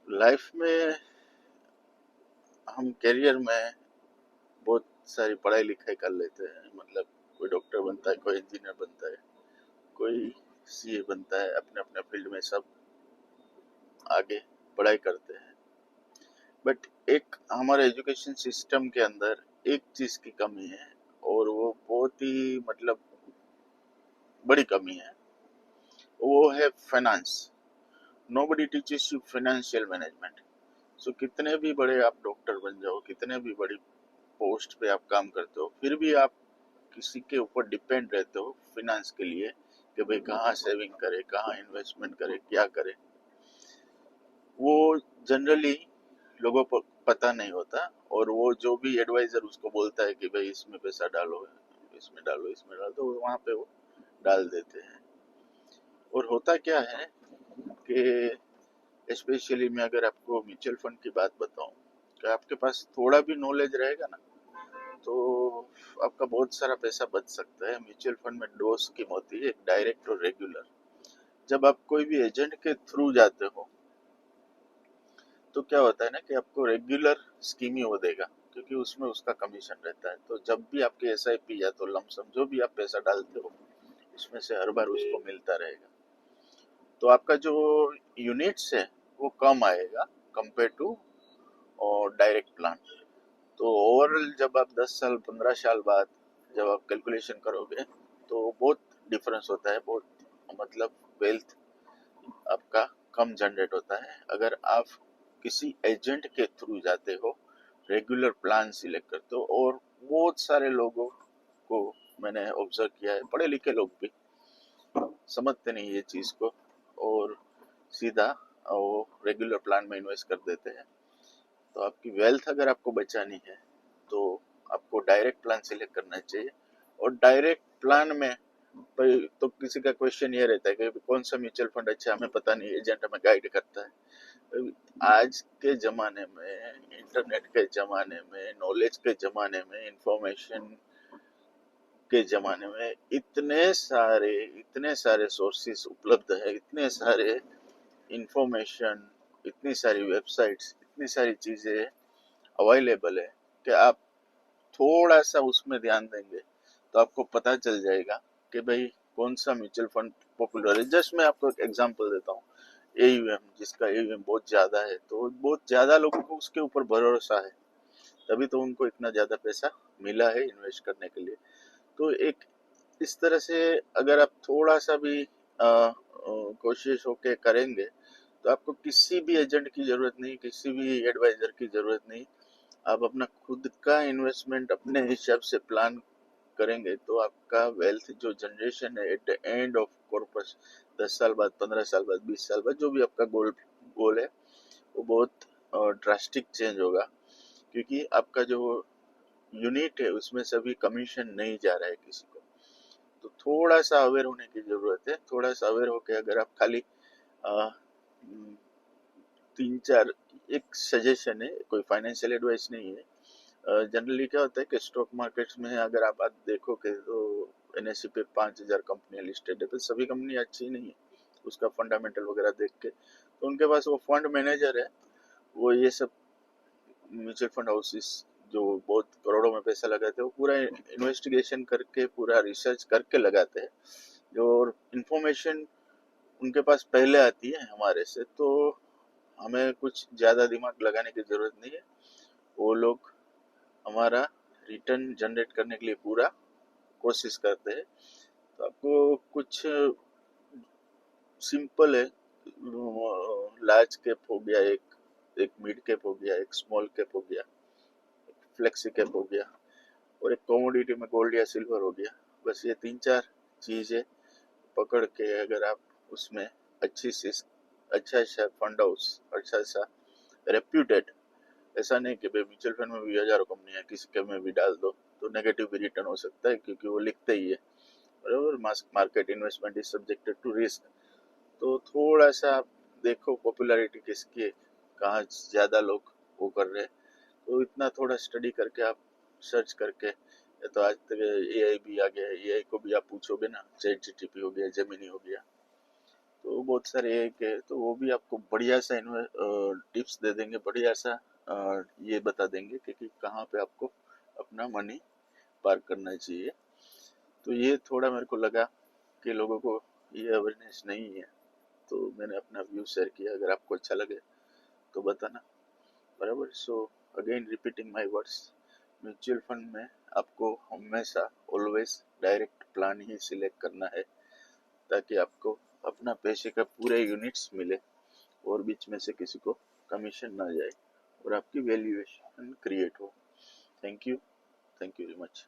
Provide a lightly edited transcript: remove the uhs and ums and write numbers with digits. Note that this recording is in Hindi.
लाइफ में हम करियर में बहुत सारी पढ़ाई लिखाई कर लेते हैं। मतलब कोई डॉक्टर बनता है, कोई इंजीनियर बनता है, कोई सीए बनता है। अपने अपने फील्ड में सब आगे पढ़ाई करते हैं। बट एक हमारे एजुकेशन सिस्टम के अंदर एक चीज़ की कमी है, और वो बहुत ही मतलब बड़ी कमी है। वो है finance. Nobody teaches you financial management. So कितने भी बड़े आप डॉक्टर बन जाओ, कितने भी बड़ी पोस्ट पे आप काम करते हो, फिर भी आप किसी के ऊपर डिपेंड रहते हो फिनेंस के लिए, कि भाई कहाँ सेविंग करे, कहाँ इन्वेस्टमेंट करे, क्या करे। वो जनरली लोगों को पता नहीं होता। और वो जो भी एडवाइजर उसको बोलता है कि भाई इसमें पैसा डालो, इसमें डालो, इसमें डालो, तो वहाँ पे वो डाल देते हैं। और होता क्या है कि स्पेशली मैं अगर आपको म्यूचुअल फंड की बात बताऊं, कि आपके पास थोड़ा भी नॉलेज रहेगा ना, तो आपका बहुत सारा पैसा बच सकता है। म्यूचुअल फंड में दो स्कीम होती है, एक डायरेक्ट और रेगुलर। जब आप कोई भी एजेंट के थ्रू जाते हो, तो क्या होता है ना कि आपको रेगुलर स्कीम ही वो देगा, क्योंकि उसमें उसका कमीशन रहता है। तो जब भी आपके एसआईपी या तो लमसम जो भी आप पैसा डालते हो, उसमें से हर बार उसको मिलता रहेगा। तो आपका जो यूनिट्स है वो कम आएगा कंपेयर टू और डायरेक्ट प्लान। तो ओवरऑल जब आप 10 साल 15 साल बाद जब आप कैलकुलेशन करोगे, तो बहुत डिफरेंस होता है। बहुत मतलब वेल्थ आपका कम जनरेट होता है अगर आप किसी एजेंट के थ्रू जाते हो, रेगुलर प्लान सिलेक्ट करते हो। और बहुत सारे लोगों को मैंने ऑब्जर्व किया है, पढ़े लिखे लोग भी समझते नहीं ये चीज़ को, और सीधा वो रेगुलर प्लान में इन्वेस्ट कर देते हैं। तो आपकी वेल्थ अगर आपको बचानी है, तो आपको डायरेक्ट प्लान सिलेक्ट करना चाहिए। और डायरेक्ट प्लान में तो किसी का क्वेश्चन ये रहता है कि कौन सा म्यूचुअल फंड अच्छा है, हमें पता नहीं, एजेंट हमें गाइड करता है। आज के ज़माने में, इंटरनेट के ज़माने में, नॉलेज के ज़माने में, इंफॉर्मेशन के ज़माने में इतने सारे सोर्सेस उपलब्ध है, इतने सारे इंफॉर्मेशन, इतनी सारी वेबसाइट्स, इतनी सारी चीज़ें अवेलेबल है, कि आप थोड़ा सा उसमें ध्यान देंगे तो आपको पता चल जाएगा कि भाई कौन सा म्यूचुअल फंड पॉपुलर है। जस्ट मैं आपको एक एग्जांपल देता हूँ, एयूएम, जिसका एयूएम बहुत ज़्यादा है, तो बहुत ज़्यादा लोगों को उसके ऊपर भरोसा है, तभी तो उनको इतना ज़्यादा पैसा मिला है इन्वेस्ट करने के लिए। तो एक इस तरह से अगर आप थोड़ा सा भी कोशिश होके करेंगे, तो आपको किसी भी एजेंट की ज़रूरत नहीं, किसी भी एडवाइज़र की ज़रूरत नहीं। आप अपना खुद का इन्वेस्टमेंट अपने हिसाब से प्लान करेंगे, तो आपका वेल्थ जो जनरेशन है at the end of corpus, 10 साल बाद, 15 साल बाद, 20 साल बाद, जो भी आपका गोल गोल है, वो बहुत ड्रास्टिक चेंज होगा। क्योंकि आपका जो यूनिट है उसमें से अभी कमीशन नहीं जा रहा है किसी को। तो थोड़ा सा अवेयर होने की ज़रूरत है। थोड़ा सा अवेयर होकर अगर आप खाली अ, 3 4, एक सजेशन है, कोई फाइनेंशियल एडवाइस नहीं है। जनरली क्या होता है कि स्टॉक मार्केट्स में अगर आप आज देखोगे, तो एनएससी पे 5,000 कंपनियां लिस्टेड है, तो सभी कंपनी अच्छी नहीं है। उसका फंडामेंटल वगैरह देख के, तो उनके पास वो फंड मैनेजर है, वो ये सब म्यूचुअल फंड हाउसेस जो बहुत करोड़ों में पैसा लगाते हैं, वो पूरा इन्वेस्टिगेशन करके, पूरा रिसर्च करके लगाते हैं। जो इंफॉर्मेशन उनके पास पहले आती है हमारे से, तो हमें कुछ ज़्यादा दिमाग लगाने की ज़रूरत नहीं है। वो लोग हमारा रिटर्न जनरेट करने के लिए पूरा कोशिश करते हैं। तो आपको कुछ सिंपल है, लार्ज कैप हो गया, एक एक मिड कैप हो गया, एक स्मॉल कैप हो गया, एक फ्लेक्सी कैप हो गया, और एक कमोडिटी में गोल्ड या सिल्वर हो गया। बस ये 3 4 चीज़ें पकड़ के अगर आप उसमें अच्छी सी अच्छा सा फंड हाउस, अच्छा सा रेप्यूटेड, ऐसा नहीं कि भाई म्यूचुअल फंड में भी हजारों कंपनी है, किसी के में भी डाल दो तो नेगेटिव भी रिटर्न हो सकता है, क्योंकि वो लिखते ही है बराबर, market investment is subjected to risk. तो थोड़ा सा आप देखो पॉपुलैरिटी किसकी है, कहाँ ज़्यादा लोग वो कर रहे हैं, तो इतना थोड़ा स्टडी करके आप सर्च करके, या तो आज तक एआई भी आ गया है, एआई को भी आप पूछोगे ना, चैट जीटीपी हो गया, जेमिनी हो गया, तो बहुत सारे एक है, तो वो भी आपको बढ़िया सा टिप्स दे देंगे, बढ़िया सा ये बता देंगे कि कहाँ पे आपको अपना मनी पार्क करना चाहिए। तो ये थोड़ा मेरे को लगा कि लोगों को ये अवेयरनेस नहीं है, तो मैंने अपना व्यू शेयर किया। अगर आपको अच्छा लगे तो बताना, बराबर। So again repeating my words, mutual fund में आपको हमेशा ऑलवेज डायरेक्ट प्लान ही सिलेक्ट करना है, ताकि आपको अपना पैसे का पूरे यूनिट्स मिले और बीच में से किसी को कमीशन ना जाए और आपकी वैल्यूएशन क्रिएट हो। Thank you very much.